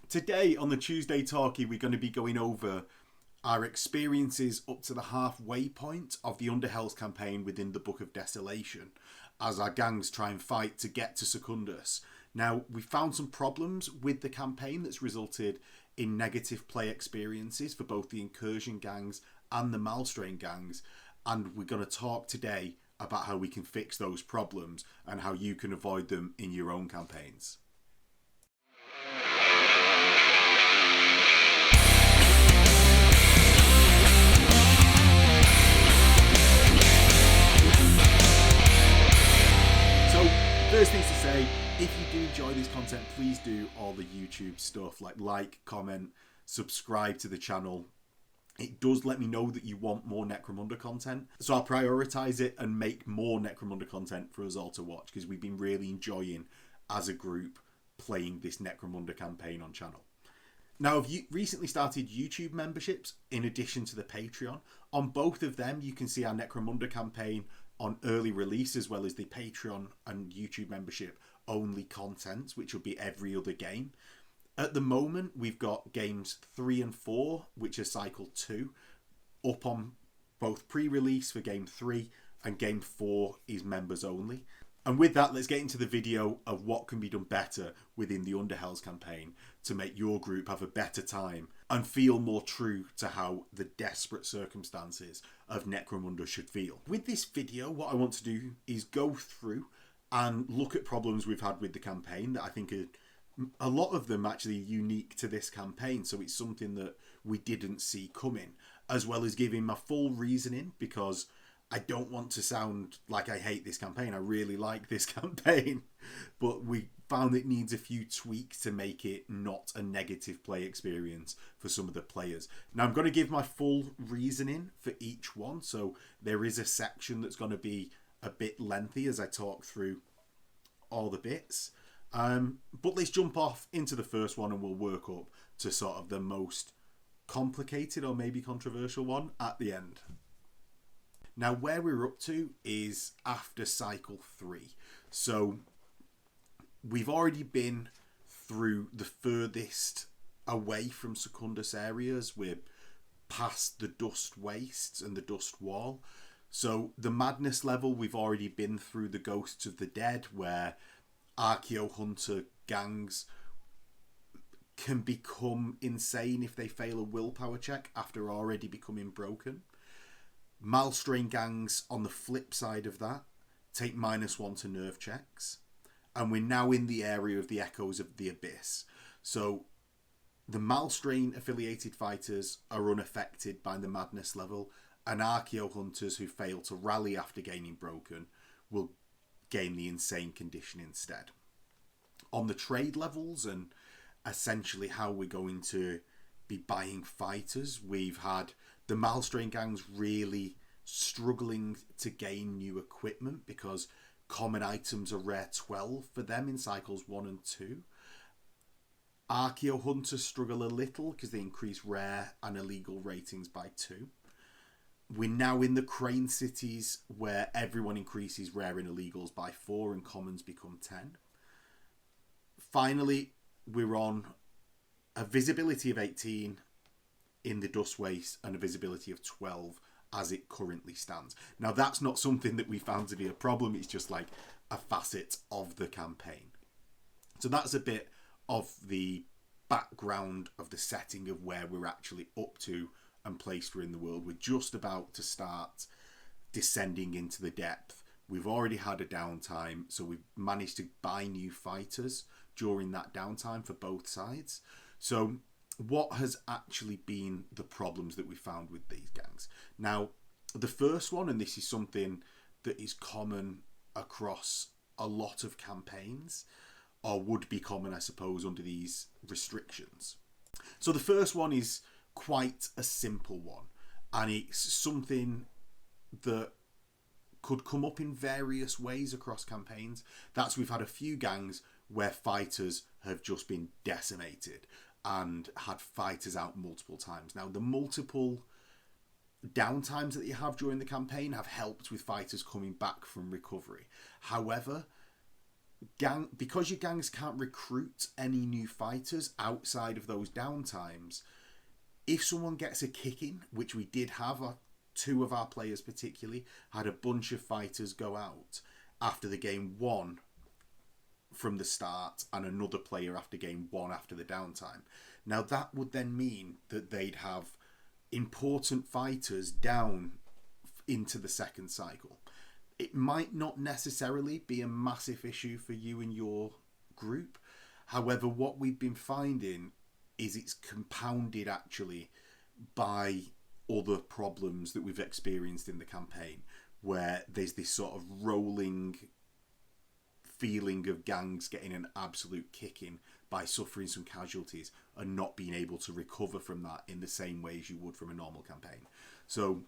Today on the Tuesday Talkie, we're going to be going over our experiences up to the halfway point of the Underhells campaign within the Book of Desolation, as our gangs try and fight to get to Secundus. Now, we found some problems with the campaign that's resulted in negative play experiences for both the Incursion gangs and the Malstrain gangs, and we're going to talk today about how we can fix those problems and how you can avoid them in your own campaigns. First things to say, if you do enjoy this content, please do all the YouTube stuff like, comment, subscribe to the channel. It does let me know that you want more Necromunda content, so I'll prioritise it and make more Necromunda content for us all to watch, because we've been really enjoying, as a group, playing this Necromunda campaign on channel. Now, I've recently started YouTube memberships in addition to the Patreon. On both of them, you can see our Necromunda campaign on early release, as well as the Patreon and YouTube membership only content, which will be every other game. At the moment, we've got games 3 and 4, which are cycle 2, up on both pre-release for game 3, and game 4 is members only. And with that, let's get into the video of what can be done better within the Underhells campaign to make your group have a better time and feel more true to how the desperate circumstances of Necromunda should feel. With this video, what I want to do is go through and look at problems we've had with the campaign that I think are a lot of them actually unique to this campaign, so it's something that we didn't see coming, as well as giving my full reasoning, because I don't want to sound like I hate this campaign. I really like this campaign, but we found it needs a few tweaks to make it not a negative play experience for some of the players. Now, I'm going to give my full reasoning for each one, so there is a section that's going to be a bit lengthy as I talk through all the bits. But let's jump off into the first one and we'll work up to sort of the most complicated or maybe controversial one at the end. Now, where we're up to is after cycle 3. So we've already been through the furthest away from Secundus areas. We're past the dust wastes and the dust wall. So the madness level, we've already been through the ghosts of the dead, where Archeo Hunter gangs can become insane if they fail a willpower check after already becoming broken. Malstrain gangs, on the flip side of that, take -1 to nerve checks. And we're now in the area of the Echoes of the Abyss. So the Malstrain affiliated fighters are unaffected by the madness level, and Archeo Hunters who fail to rally after gaining broken will gain the insane condition instead. On the trade levels and essentially how we're going to be buying fighters, we've had the Malstrain gangs really struggling to gain new equipment because common items are rare 12 for them in cycles 1 and 2. Archeo Hunters struggle a little because they increase rare and illegal ratings by 2. We're now in the Crane cities where everyone increases rare and illegals by 4 and commons become 10. Finally, we're on a visibility of 18 in the Dust Waste and a visibility of 12 as it currently stands. Now, that's not something that we found to be a problem. It's just like a facet of the campaign. So that's a bit of the background of the setting of where we're actually up to and placed we're in the world. We're just about to start descending into the depth. We've already had a downtime, so we've managed to buy new fighters during that downtime for both sides. So what has actually been the problems that we found with these gangs? Now, the first one, and this is something that is common across a lot of campaigns, or would be common, I suppose, under these restrictions. So the first one is quite a simple one, and it's something that could come up in various ways across campaigns. That's we've had a few gangs where fighters have just been decimated and had fighters out multiple times. Now, the multiple downtimes that you have during the campaign have helped with fighters coming back from recovery. However, because your gangs can't recruit any new fighters outside of those downtimes, if someone gets a kick in, which we did have, two of our players particularly had a bunch of fighters go out after the game one from the start, and another player after game one after the downtime. Now that would then mean that they'd have important fighters down into the second cycle. It might not necessarily be a massive issue for you and your group. However, what we've been finding is it's compounded actually by other problems that we've experienced in the campaign, where there's this sort of rolling feeling of gangs getting an absolute kicking by suffering some casualties and not being able to recover from that in the same way as you would from a normal campaign. So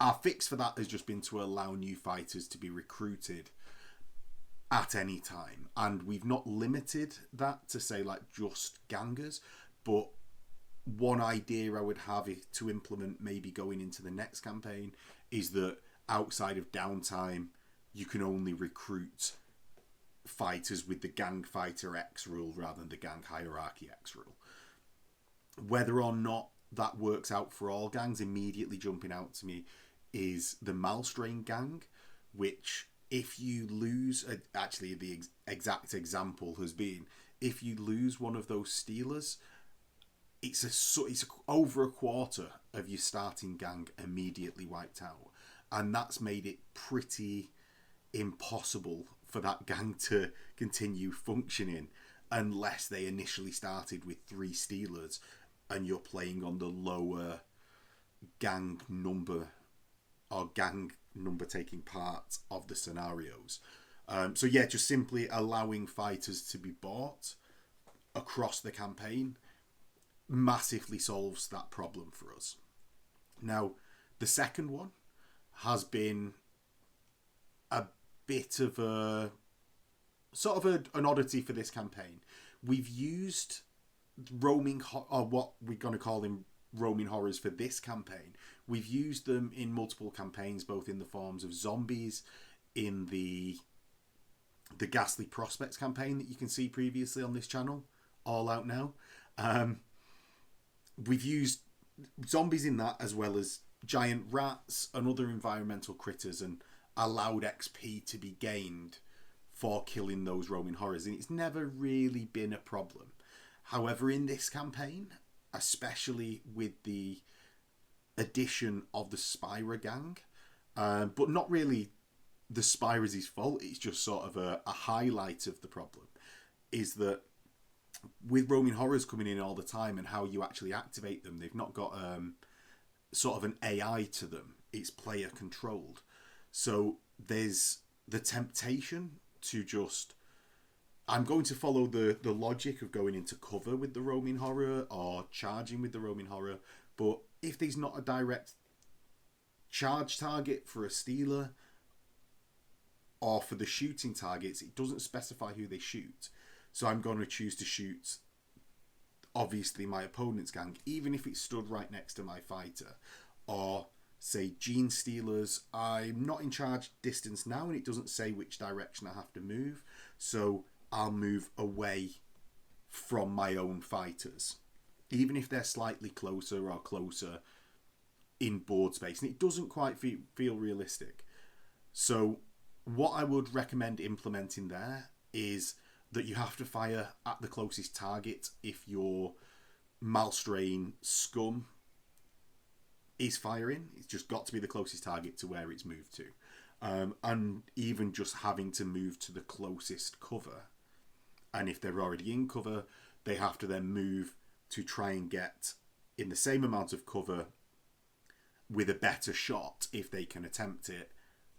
our fix for that has just been to allow new fighters to be recruited at any time, and we've not limited that to say like just gangers, but one idea I would have to implement maybe going into the next campaign is that outside of downtime you can only recruit fighters with the gang fighter X rule rather than the gang hierarchy X rule. Whether or not that works out for all gangs, immediately jumping out to me is the Malstrain gang, which if you lose, actually the exact example has been, if you lose one of those stealers, it's over a quarter of your starting gang immediately wiped out, and that's made it pretty impossible for that gang to continue functioning unless they initially started with 3 stealers and you're playing on the lower gang number or gang number taking part of the scenarios. So yeah, just simply allowing fighters to be bought across the campaign massively solves that problem for us. Now, the second one has been a bit of a sort of an oddity for this campaign. We've used roaming, or what we're going to call them roaming horrors for this campaign. We've used them in multiple campaigns, both in the forms of zombies, in the Ghastly Prospects campaign that you can see previously on this channel, all out now. We've used zombies in that, as well as giant rats and other environmental critters, and allowed XP to be gained for killing those roaming horrors, and it's never really been a problem. However, in this campaign, especially with the addition of the Spyra gang, but not really the Spyra's fault, it's just sort of a highlight of the problem, is that with roaming horrors coming in all the time and how you actually activate them, they've not got sort of an AI to them. It's player controlled. So there's the temptation to just, I'm going to follow the logic of going into cover with the roaming horror or charging with the roaming horror, but if there's not a direct charge target for a stealer or for the shooting targets, it doesn't specify who they shoot. So I'm going to choose to shoot, obviously, my opponent's gang, even if it's stood right next to my fighter. Or, say, gene stealers, I'm not in charge distance now, and it doesn't say which direction I have to move. So I'll move away from my own fighters, even if they're slightly closer or closer in board space. And it doesn't quite feel realistic. So what I would recommend implementing there is that you have to fire at the closest target if your Malstrain scum is firing. It's just got to be the closest target to where it's moved to. And even just having to move to the closest cover. And if they're already in cover, they have to then move to try and get in the same amount of cover with a better shot, if they can attempt it,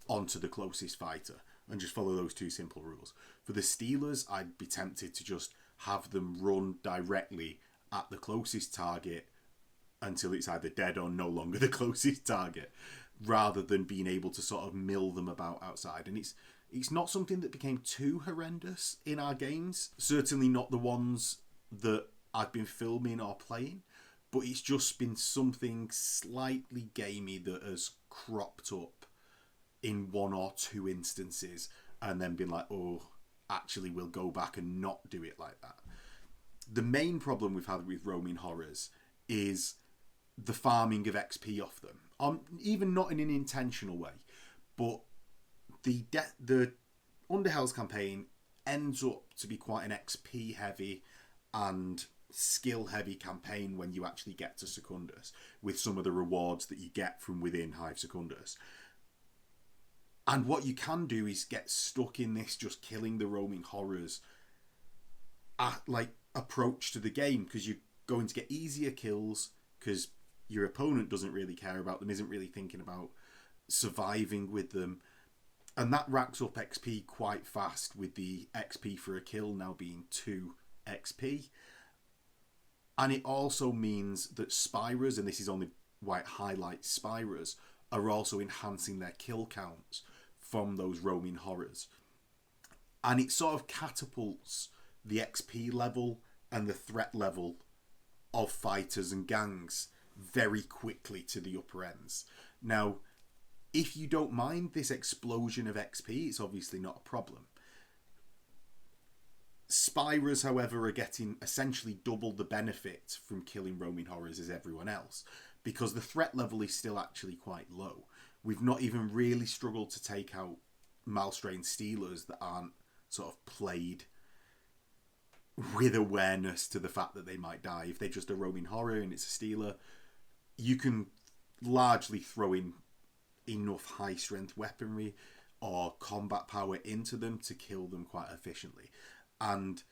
onto the closest fighter. And just follow those 2 simple rules. For the Steelers, I'd be tempted to just have them run directly at the closest target until it's either dead or no longer the closest target, rather than being able to sort of mill them about outside. And it's not something that became too horrendous in our games, certainly not the ones that I've been filming or playing, but it's just been something slightly gamey that has cropped up in 1 or 2 instances and then been like, oh, actually will go back and not do it like that. The main problem we've had with roaming horrors is the farming of XP off them. Even not in an intentional way, but the Underhells campaign ends up to be quite an XP heavy and skill heavy campaign when you actually get to Secundus, with some of the rewards that you get from within Hive Secundus. And what you can do is get stuck in this just killing the roaming horrors approach to the game, because you're going to get easier kills because your opponent doesn't really care about them, isn't really thinking about surviving with them. And that racks up XP quite fast, with the XP for a kill now being 2 XP. And it also means that Spirers, and this is only why it highlights Spirers, are also enhancing their kill counts from those roaming horrors. And it sort of catapults the XP level and the threat level of fighters and gangs very quickly to the upper ends. Now, if you don't mind this explosion of XP, it's obviously not a problem. Spirers, however, are getting essentially double the benefit from killing roaming horrors as everyone else, because the threat level is still actually quite low. We've not even really struggled to take out Malstrain Stealers that aren't sort of played with awareness to the fact that they might die. If they're just a roaming horror and it's a Stealer, you can largely throw in enough high strength weaponry or combat power into them to kill them quite efficiently. And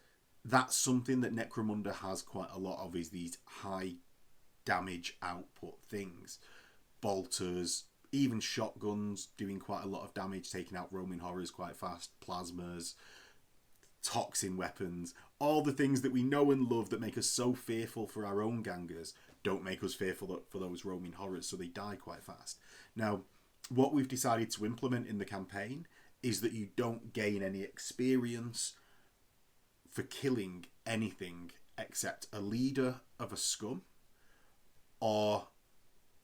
that's something that Necromunda has quite a lot of, is these high damage output things. Bolters, even shotguns doing quite a lot of damage, taking out roaming horrors quite fast, plasmas, toxin weapons, all the things that we know and love that make us so fearful for our own gangers don't make us fearful for those roaming horrors, so they die quite fast. Now, what we've decided to implement in the campaign is that you don't gain any experience for killing anything except a leader of a scum or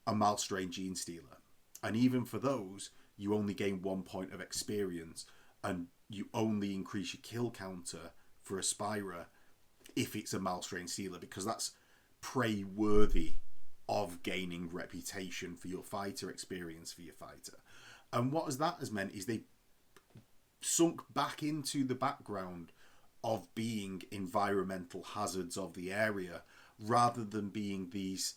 a Malstrain Gene Stealer. And even for those, you only gain 1 point of experience, and you only increase your kill counter for a Spyra if it's a Malstrain Stealer, because that's prey worthy of gaining reputation for your fighter, experience for your fighter. And what has meant is they sunk back into the background of being environmental hazards of the area, rather than being these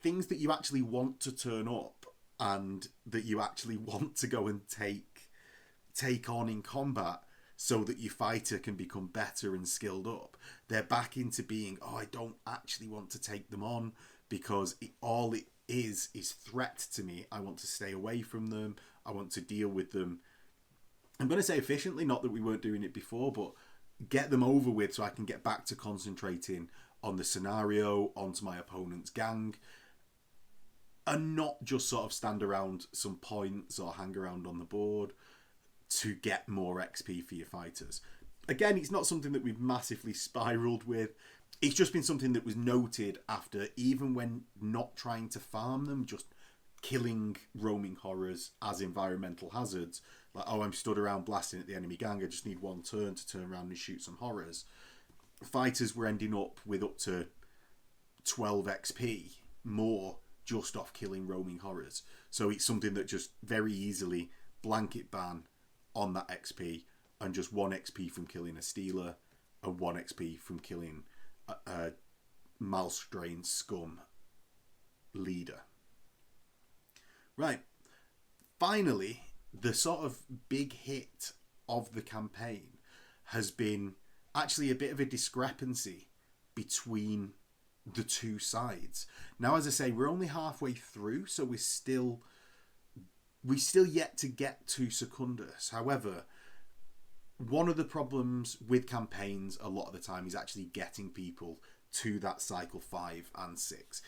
things that you actually want to turn up and that you actually want to go and take on in combat so that your fighter can become better and skilled up. They're back into being, I don't actually want to take them on because all it is threat to me. I want to stay away from them. I want to deal with them. I'm going to say efficiently, not that we weren't doing it before, but get them over with so I can get back to concentrating on the scenario, onto my opponent's gang, and not just sort of stand around some points or hang around on the board to get more XP for your fighters. Again, it's not something that we've massively spiraled with. It's just been something that was noted after, even when not trying to farm them, just killing roaming horrors as environmental hazards. Like, I'm stood around blasting at the enemy gang, I just need one turn to turn around and shoot some horrors. Fighters were ending up with up to 12 XP more just off killing roaming horrors. So it's something that just very easily blanket ban on that XP, and just 1 XP from killing a Stealer and 1 XP from killing a Malstrain scum leader. Right. Finally, the sort of big hit of the campaign has been actually a bit of a discrepancy between the two sides. Now, as I say, we're only halfway through, so we're still yet to get to Secundus. However, one of the problems with campaigns a lot of the time is actually getting people to that cycle 5 and 6.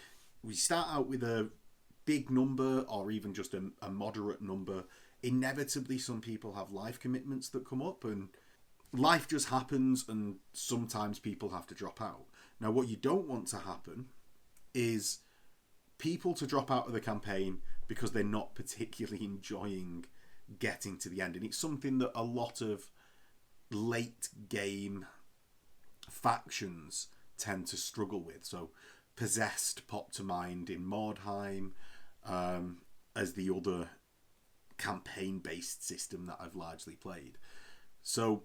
We start out with a big number, or even just a moderate number. Inevitably, some people have life commitments that come up, and life just happens, and sometimes people have to drop out. Now, what you don't want to happen is people to drop out of the campaign because they're not particularly enjoying getting to the end. And it's something that a lot of late game factions tend to struggle with. So Possessed popped to mind in Mordheim as the other campaign-based system that I've largely played. So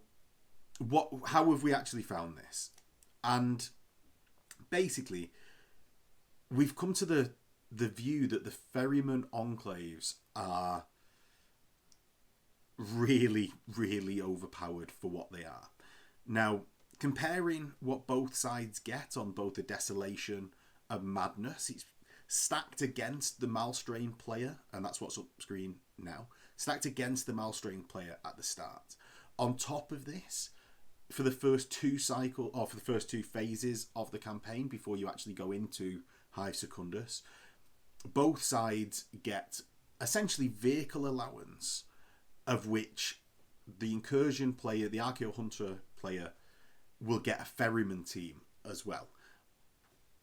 how have we actually found this? And basically, we've come to the view that the Ferryman enclaves are really, really overpowered for what they are. Now, comparing what both sides get on both the Desolation and Madness, it's stacked against the Malstrain player, and that's what's up screen now, stacked against the Malstrain player at the start. On top of this, for the first two phases of the campaign, before you actually go into Hive Secundus, both sides get essentially vehicle allowance, of which the Incursion player, the Archaeo Hunter player, will get a Ferryman team as well.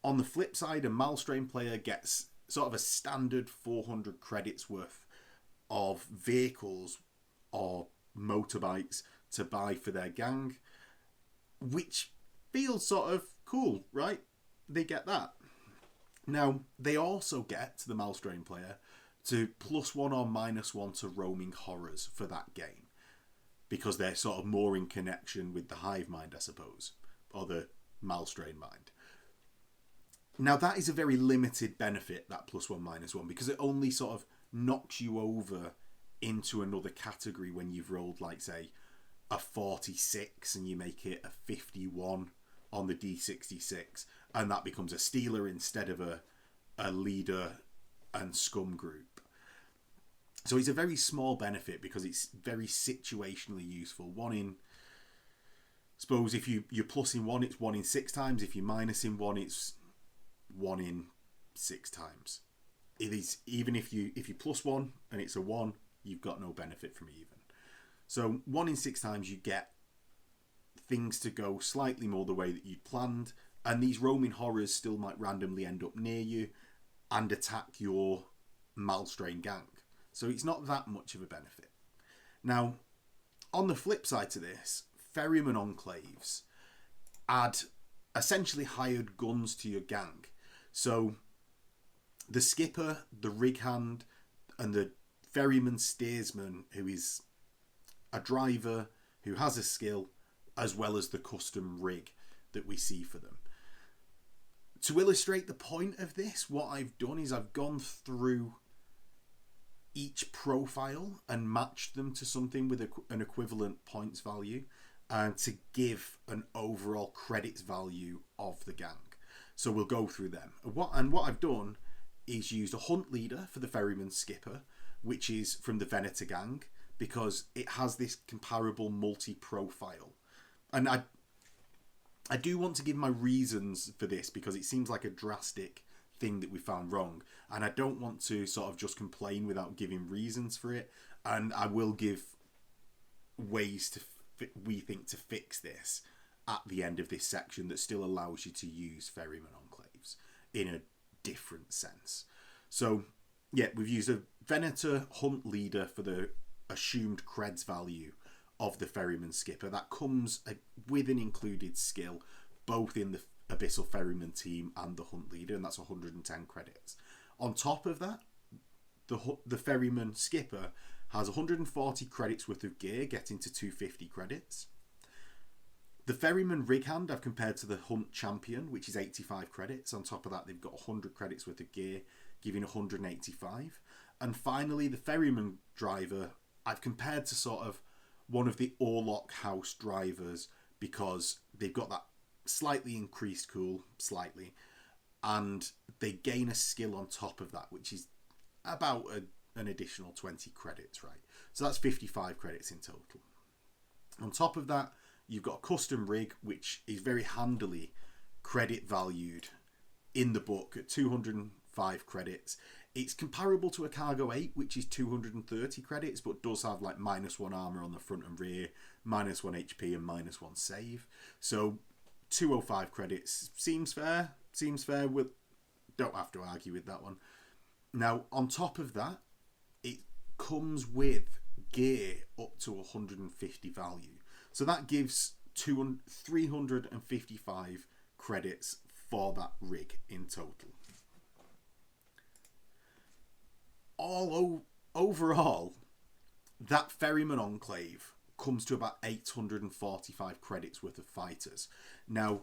On the flip side, a Malstrain player gets sort of a standard 400 credits worth of vehicles or motorbikes to buy for their gang, which feels sort of cool, right? They get that. Now, they also get, the Malstrain player, to +1 or -1 to roaming horrors for that game, because they're sort of more in connection with the Hive mind, I suppose, or the Malstrain mind. Now, that is a very limited benefit, that +1 -1, because it only sort of knocks you over into another category when you've rolled, like, say, a 46 and you make it a 51 on the D66, and that becomes a Stealer instead of a Leader and Scum group. So it's a very small benefit because it's very situationally useful. Suppose if you're plussing 1, it's 1 in 6 times. If you're minusing 1, it's 1 in 6 times. It is, even if you +1 and it's a 1, you've got no benefit from it even. So 1 in 6 times you get things to go slightly more the way that you'd planned, and these roaming horrors still might randomly end up near you and attack your Malstrain gang. So it's not that much of a benefit. Now, on the flip side to this, Ferryman enclaves add essentially hired guns to your gang. So the skipper, the rig hand, and the Ferryman steersman, who is a driver who has a skill, as well as the custom rig that we see for them. To illustrate the point of this, what I've done is I've gone through each profile and matched them to something with an equivalent points value, and to give an overall credits value of the gang. So we'll go through them. What I've done is used a Hunt Leader for the Ferryman skipper, which is from the Venator gang, because it has this comparable multi-profile. And I do want to give my reasons for this, because it seems like a drastic thing that we found wrong, and I don't want to sort of just complain without giving reasons for it. And I will give ways we think to fix this at the end of this section that still allows you to use Ferryman enclaves in a different sense. So yeah, we've used a Venator Hunt Leader for the assumed creds value of the Ferryman skipper. That comes with an included skill both in the Abyssal Ferryman team and the Hunt Leader, and that's 110 credits. On top of that, the Ferryman skipper has 140 credits worth of gear, getting to 250 credits. The Ferryman rig hand I've compared to the Hunt Champion, which is 85 credits. On top of that, they've got 100 credits worth of gear, giving 185. And finally, the Ferryman driver I've compared to sort of one of the Orlok House drivers, because they've got that slightly increased cool, and they gain a skill on top of that, which is about an additional 20 credits, right? So that's 55 credits in total. On top of that, you've got a custom rig, which is very handily credit valued in the book at 205 credits. It's comparable to a Cargo 8, which is 230 credits, but does have like -1 armor on the front and rear, -1 HP, and -1 save. So 205 credits seems fair. Don't have to argue with that one. Now, on top of that, it comes with gear up to 150 value. So that gives 355 credits for that rig in total. Overall, that Ferryman Enclave comes to about 845 credits worth of fighters. Now,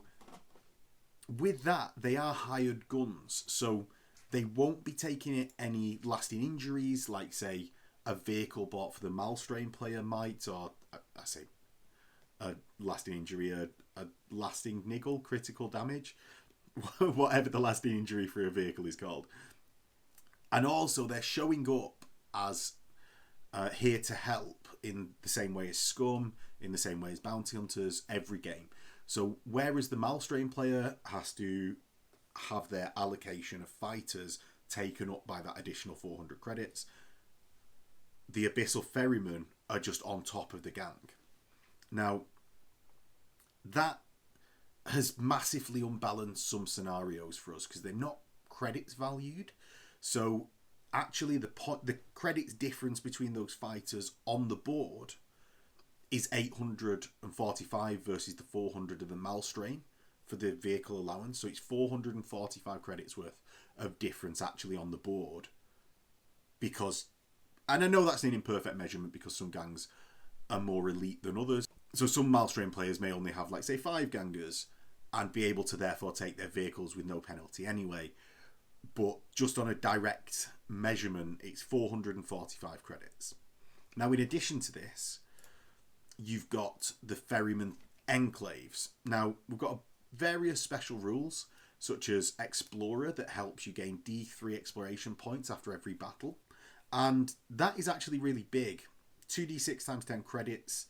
with that, they are hired guns, so they won't be taking any lasting injuries, like, say, a vehicle bought for the Malstrain player might, or, I say, a lasting injury, a lasting niggle, critical damage, whatever the lasting injury for a vehicle is called. And also, they're showing up as here to help in the same way as Scum, in the same way as Bounty Hunters, every game. So whereas the Malstrain player has to have their allocation of fighters taken up by that additional 400 credits, the Abyssal Ferrymen are just on top of the gang. Now, that has massively unbalanced some scenarios for us because they're not credits valued. So actually the credits difference between those fighters on the board is 845 versus the 400 of the Malstrain for the vehicle allowance. So it's 445 credits worth of difference actually on the board. Because, and I know that's an imperfect measurement because some gangs are more elite than others. So some Malstrain players may only have, like, say, 5 gangers and be able to therefore take their vehicles with no penalty anyway. But just on a direct measurement, it's 445 credits. Now, in addition to this, you've got the Ferryman Enclaves. Now, we've got various special rules, such as Explorer, that helps you gain D3 exploration points after every battle. And that is actually really big. 2d6 times 10 credits,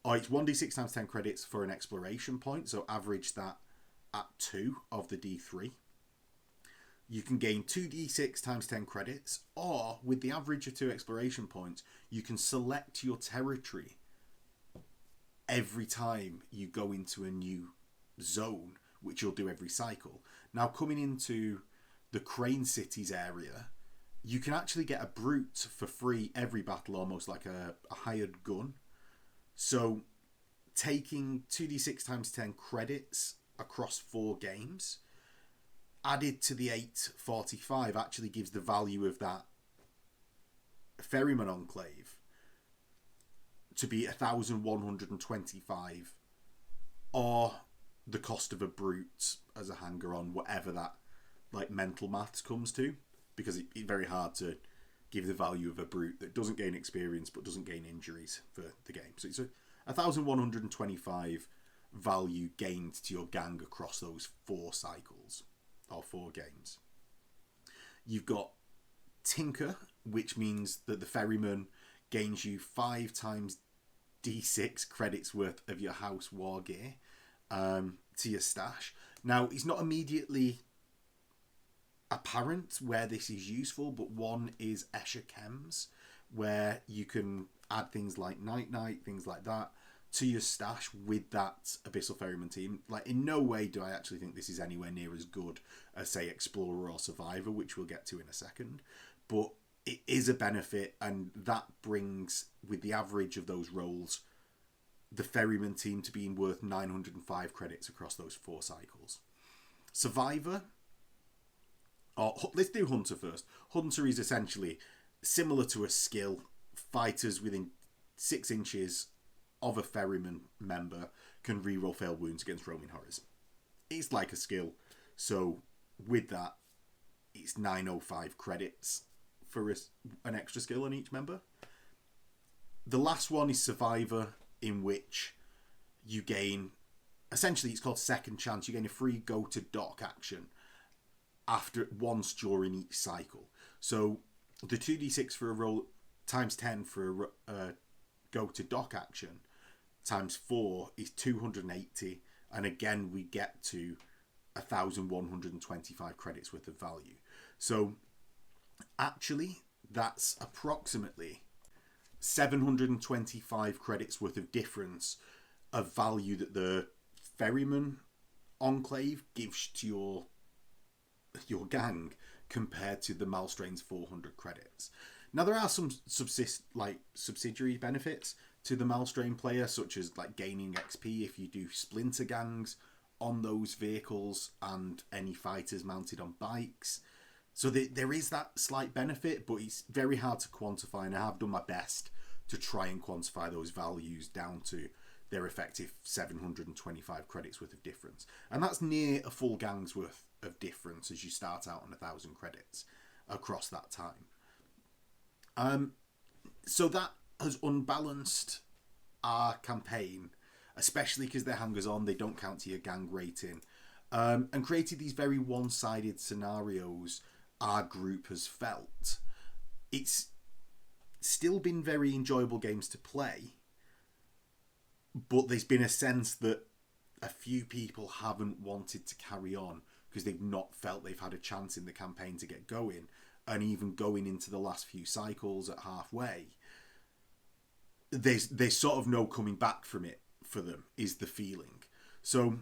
or it's 1d6 times 10 credits for an exploration point, so average that at 2 of the D3. You can gain 2d6 times 10 credits, or with the average of 2 exploration points, you can select your territory every time you go into a new zone, which you'll do every cycle. Now, coming into the Crane Cities area, you can actually get a brute for free every battle, almost like a hired gun. So taking 2d6 times 10 credits across 4 games added to the 845 actually gives the value of that Ferryman Enclave to be 1,125, or the cost of a brute as a hanger-on, whatever that, like, mental maths comes to, because it's very hard to give the value of a brute that doesn't gain experience but doesn't gain injuries for the game. So it's a 1,125 value gained to your gang across those 4 cycles or 4 games. You've got Tinker, which means that the Ferryman gains you 5 times D6 credits worth of your house war gear to your stash. Now, it's not immediately apparent where this is useful, but one is Escher Chems, where you can add things like Night Night, things like that, to your stash with that Abyssal Ferryman team. Like, in no way do I actually think this is anywhere near as good as, say, Explorer or Survivor, which we'll get to in a second. But it is a benefit, and that brings, with the average of those rolls, the Ferryman team to being worth 905 credits across those 4 cycles. Survivor, or let's do Hunter first. Hunter is essentially similar to a skill. Fighters within 6 inches of a Ferryman member can reroll failed wounds against roaming horrors. It's like a skill, so with that, it's 905 credits for an extra skill on each member. The last one is Survivor, in which you gain, essentially it's called Second Chance, you gain a free go to dock action after once during each cycle. So the 2d6 for a roll times 10 for a go to dock action times 4 is 280, and again we get to 1,125 credits worth of value. So actually that's approximately 725 credits worth of difference of value that the Ferryman Enclave gives to your gang compared to the Malstrain's 400 credits. Now, there are some subsidiary benefits. to the Malstrain player, such as like gaining XP if you do splinter gangs on those vehicles and any fighters mounted on bikes. So there is that slight benefit, but it's very hard to quantify, and I have done my best to try and quantify those values down to their effective 725 credits worth of difference. And that's near a full gang's worth of difference as you start out on 1,000 credits across that time. So that has unbalanced our campaign, especially because they're hangers-on, they don't count to your gang rating, and created these very one-sided scenarios our group has felt. It's still been very enjoyable games to play, but there's been a sense that a few people haven't wanted to carry on because they've not felt they've had a chance in the campaign to get going, and even going into the last few cycles at halfway, there's sort of no coming back from it for them, is the feeling. So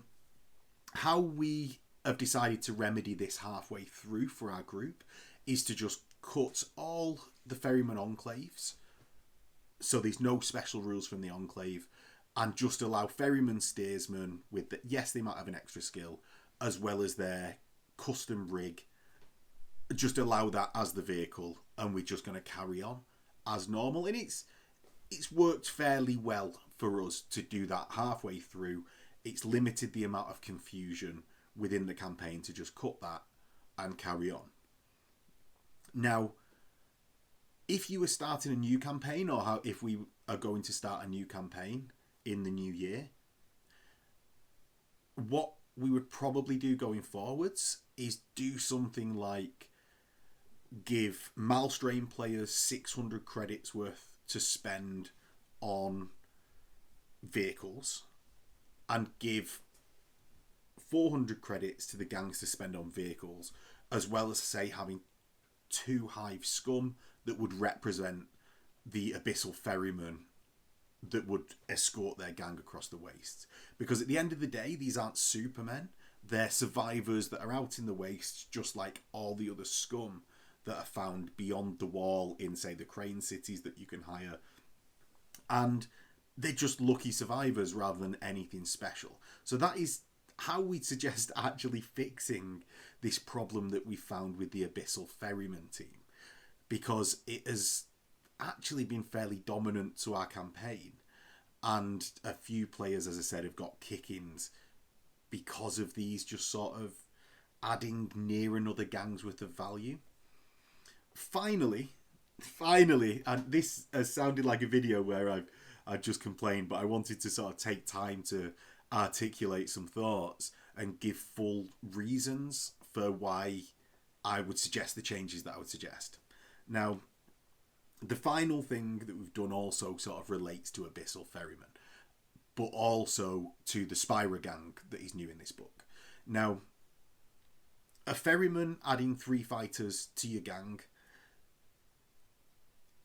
how we have decided to remedy this halfway through for our group is to just cut all the Ferryman enclaves, so there's no special rules from the enclave, and just allow Ferryman steersmen with the, yes, they might have an extra skill, as well as their custom rig, just allow that as the vehicle, and we're just going to carry on as normal. And it's worked fairly well for us to do that halfway through. It's limited the amount of confusion within the campaign to just cut that and carry on. Now, if you were starting a new campaign, or if we are going to start a new campaign in the new year, what we would probably do going forwards is do something like give Malstrain players 600 credits worth to spend on vehicles, and give 400 credits to the gangs to spend on vehicles, as well as, say, having 2 Hive scum that would represent the Abyssal Ferryman that would escort their gang across the wastes. Because at the end of the day, these aren't supermen. They're survivors that are out in the wastes, just like all the other scum that are found beyond the wall in, say, the Crane cities that you can hire. And they're just lucky survivors rather than anything special. So that is how we'd suggest actually fixing this problem that we found with the Abyssal Ferryman team, because it has actually been fairly dominant to our campaign, and a few players, as I said, have got kick-ins because of these just sort of adding near another gang's worth of value. Finally, and this has sounded like a video where I've just complained, but I wanted to sort of take time to articulate some thoughts and give full reasons for why I would suggest the changes that I would suggest. Now, the final thing that we've done also sort of relates to Abyssal Ferryman, but also to the Spyro gang that is new in this book. Now, a Ferryman adding 3 fighters to your gang,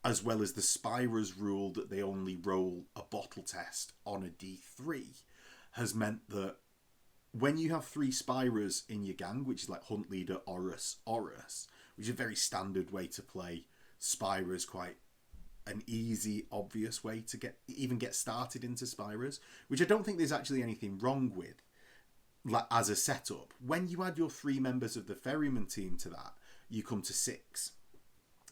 as well as the Spyro's rule that they only roll a bottle test on a D3, has meant that when you have 3 Spyros in your gang, which is like Hunt Leader, Orus, which is a very standard way to play Spyros, quite an easy, obvious way to get started into Spyros, which I don't think there's actually anything wrong with as a setup. When you add your 3 members of the Ferryman team to that, you come to 6.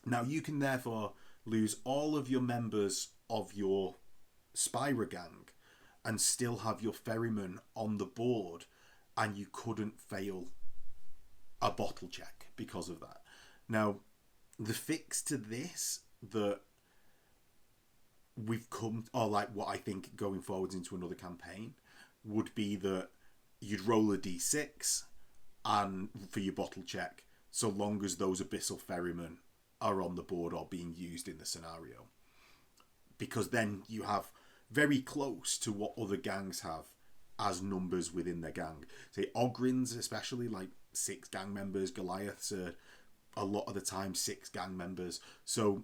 Now you can therefore lose all of your members of your Spyro gang and still have your Ferryman on the board, and you couldn't fail a bottle check because of that. Now, the fix to this that we've come, or like what I think going forwards into another campaign, would be that you'd roll a d6 and for your bottle check, so long as those Abyssal Ferrymen are on the board or being used in the scenario. Because then you have very close to what other gangs have as numbers within their gang. Say Ogrins especially, like 6 gang members. Goliaths are a lot of the time 6 gang members. So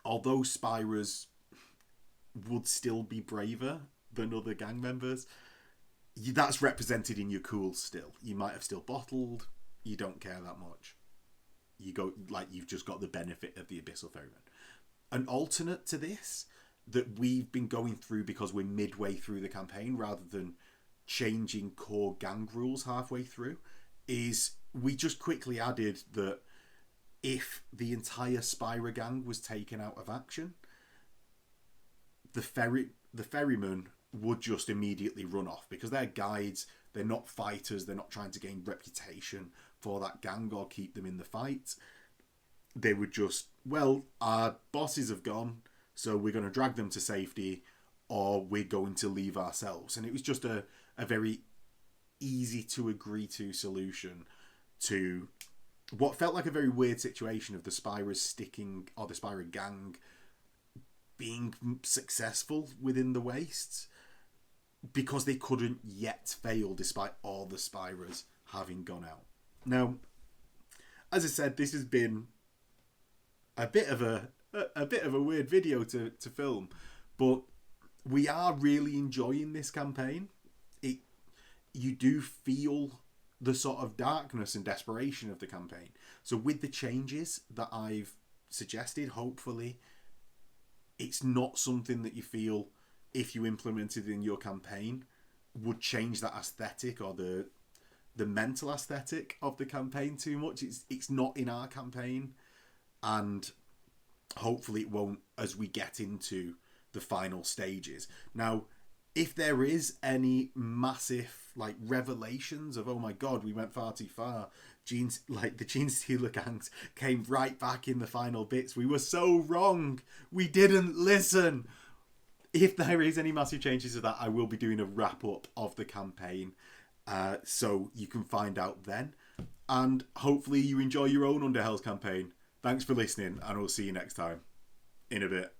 although Spyros would still be braver than other gang members, that's represented in your cools still. You might have still bottled, you don't care that much. You go, like, you've just got the benefit of the Abyssal Ferryman. An alternate to this, that we've been going through because we're midway through the campaign rather than changing core gang rules halfway through is we just quickly added that if the entire Spyro gang was taken out of action, the ferryman would just immediately run off because they're guides, they're not fighters, they're not trying to gain reputation for that gang or keep them in the fight. They would just, well, our bosses have gone, so we're going to drag them to safety or we're going to leave ourselves. And it was just a very easy to agree to solution to what felt like a very weird situation of the Spyros sticking, or the Spyro gang being successful within the Wastes because they couldn't yet fail despite all the Spyros having gone out. Now, as I said, this has been a bit of a weird video to film, but we are really enjoying this campaign. You do feel the sort of darkness and desperation of the campaign. So with the changes that I've suggested, hopefully it's not something that you feel, if you implemented in your campaign, would change that aesthetic or the mental aesthetic of the campaign too much. It's not in our campaign, and hopefully it won't as we get into the final stages. Now, if there is any massive like revelations of, oh my god, we went far too far, the Gene Stealer gangs came right back in the final bits, we were so wrong, we didn't listen. If there is any massive changes to that, I will be doing a wrap up of the campaign, so you can find out then. And hopefully you enjoy your own Underhells campaign. Thanks for listening, and I'll see you next time. In a bit.